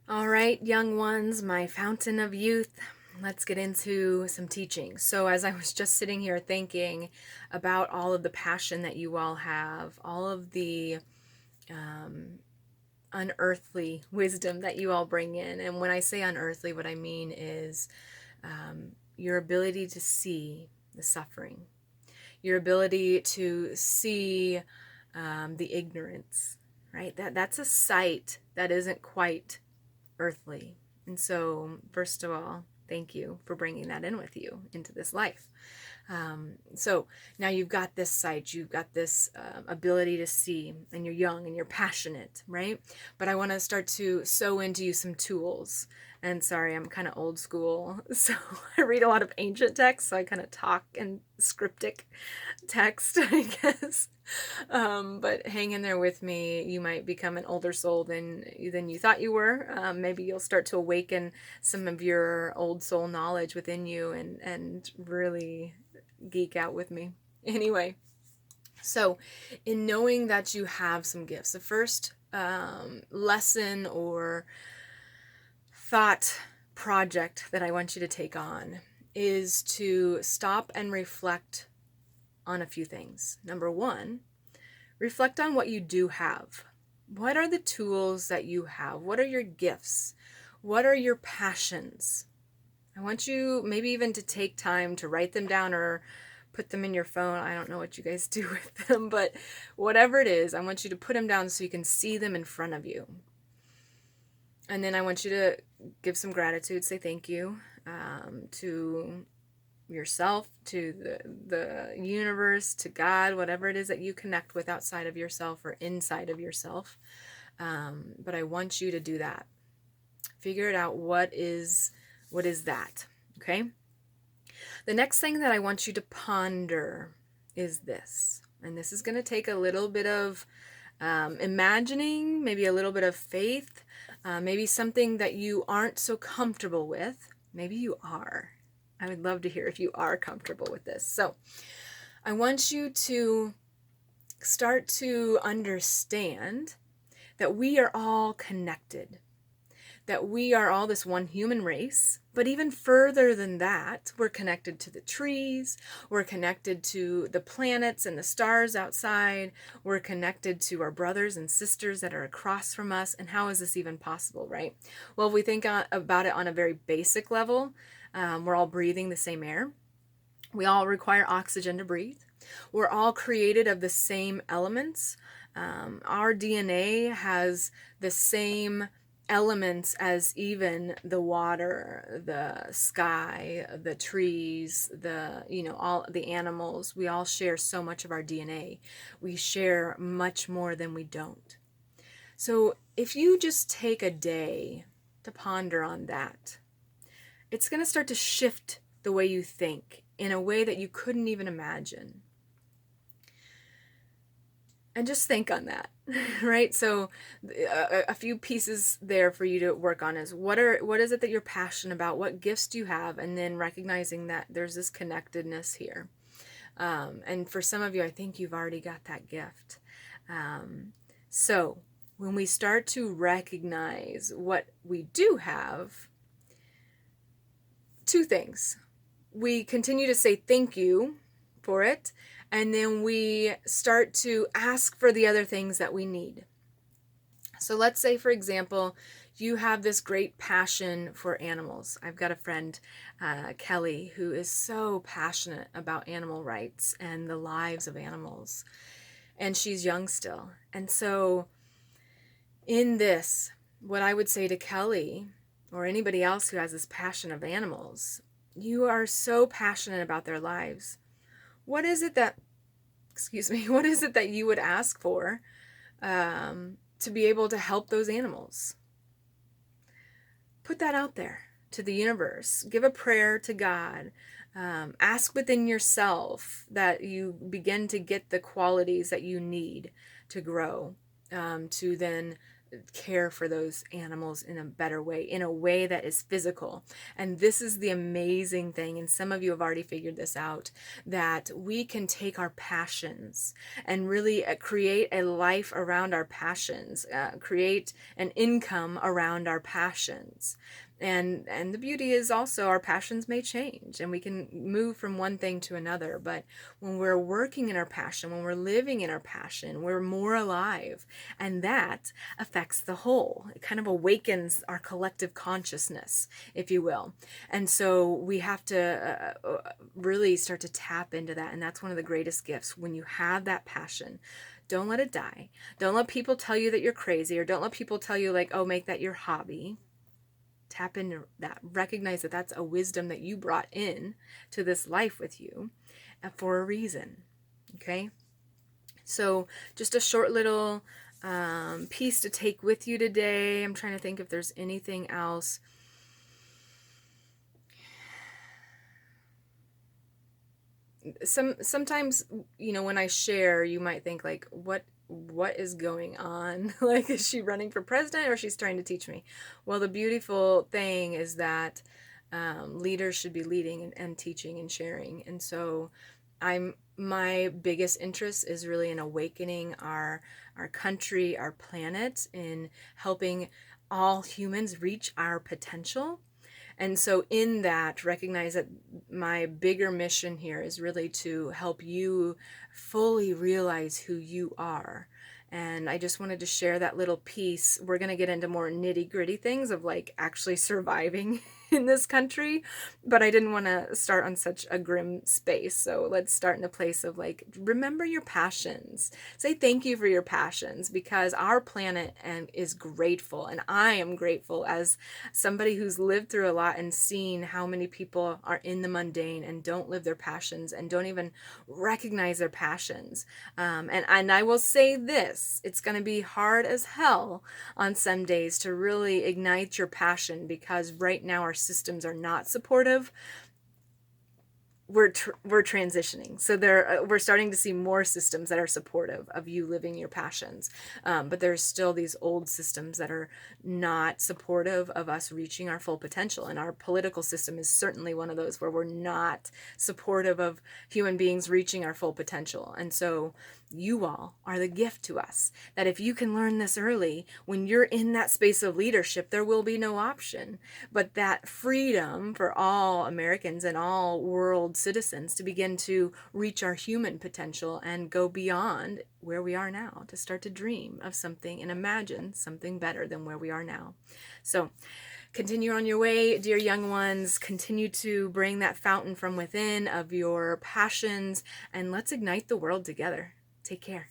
All right, young ones, my fountain of youth, let's get into some teaching. So, as I was just sitting here thinking about all of the passion that you all have, all of the um, unearthly wisdom that you all bring in, and when I say unearthly, what I mean is your ability to see the suffering, your ability to see the ignorance, right? That's a sight that isn't quite earthly. And so, first of all, thank you for bringing that in with you into this life. So now you've got this sight, you've got this ability to see, and you're young and you're passionate, right? But I want to start to sew into you some tools. And sorry, I'm kind of old school, so I read a lot of ancient texts, so I kind of talk in scriptic text, I guess. But hang in there with me. You might become an older soul than you thought you were. Maybe you'll start to awaken some of your old soul knowledge within you and really geek out with me. Anyway, so in knowing that you have some gifts, the first lesson or thought project that I want you to take on is to stop and reflect on a few things. Number one, reflect on what you do have. What are the tools that you have? What are your gifts? What are your passions? I want you maybe even to take time to write them down or put them in your phone. I don't know what you guys do with them, but whatever it is, I want you to put them down so you can see them in front of you. And then I want you to give some gratitude, say thank you to yourself, to the universe, to God, whatever it is that you connect with outside of yourself or inside of yourself. But I want you to do that. Figure it out. What is that? Okay. The next thing that I want you to ponder is this, and this is going to take a little bit of imagining, maybe a little bit of faith, maybe something that you aren't so comfortable with. Maybe you are. I would love to hear if you are comfortable with this. So I want you to start to understand that we are all connected, that we are all this one human race. But even further than that, we're connected to the trees, we're connected to the planets and the stars outside, we're connected to our brothers and sisters that are across from us. And how is this even possible, right? Well, if we think about it on a very basic level, we're all breathing the same air. We all require oxygen to breathe. We're all created of the same elements. Our DNA has the same elements as even the water, the sky, the trees, all the animals. We all share so much of our DNA. We share much more than we don't. So if you just take a day to ponder on that, it's going to start to shift the way you think in a way that you couldn't even imagine. And just think on that, right? So a few pieces there for you to work on is what is it that you're passionate about? What gifts do you have? And then recognizing that there's this connectedness here. And for some of you, I think you've already got that gift. So when we start to recognize what we do have, two things. We continue to say thank you for it, and then we start to ask for the other things that we need. So let's say, for example, you have this great passion for animals. I've got a friend, Kelly, who is so passionate about animal rights and the lives of animals. And she's young still. And so in this, what I would say to Kelly or anybody else who has this passion of animals, you are so passionate about their lives. What is it that you would ask for to be able to help those animals? Put that out there to the universe. Give a prayer to God. Ask within yourself that you begin to get the qualities that you need to grow, to then care for those animals in a better way, in a way that is physical. And this is the amazing thing, and some of you have already figured this out, that we can take our passions and really create a life around our passions, create an income around our passions. And the beauty is also our passions may change and we can move from one thing to another. But when we're working in our passion, when we're living in our passion, we're more alive. And that affects the whole. It kind of awakens our collective consciousness, if you will. And so we have to really start to tap into that. And that's one of the greatest gifts. When you have that passion, don't let it die. Don't let people tell you that you're crazy, or don't let people tell you, like, oh, make that your hobby. Tap into that. Recognize that that's a wisdom that you brought in to this life with you for a reason. Okay? So just a short little piece to take with you today. I'm trying to think if there's anything else. Sometimes, when I share, you might think, like, what is going on? Like, is she running for president, or she's trying to teach me? Well, the beautiful thing is that leaders should be leading and teaching and sharing. And so my biggest interest is really in awakening our country, our planet, in helping all humans reach our potential. And so in that, recognize that my bigger mission here is really to help you fully realize who you are. And I just wanted to share that little piece. We're going to get into more nitty-gritty things of, like, actually surviving in this country, but I didn't want to start on such a grim space. So let's start in a place of, like, remember your passions. Say thank you for your passions, because our planet is grateful, and I am grateful as somebody who's lived through a lot and seen how many people are in the mundane and don't live their passions and don't even recognize their passions. And I will say this, it's going to be hard as hell on some days to really ignite your passion, because right now our systems are not supportive. We're transitioning, so we're starting to see more systems that are supportive of you living your passions, but there's still these old systems that are not supportive of us reaching our full potential, and our political system is certainly one of those where we're not supportive of human beings reaching our full potential. And so you all are the gift to us, that if you can learn this early, when you're in that space of leadership, there will be no option but that freedom for all Americans and all world citizens to begin to reach our human potential and go beyond where we are now, to start to dream of something and imagine something better than where we are now. So continue on your way, dear young ones. Continue to bring that fountain from within of your passions, and let's ignite the world together. Take care.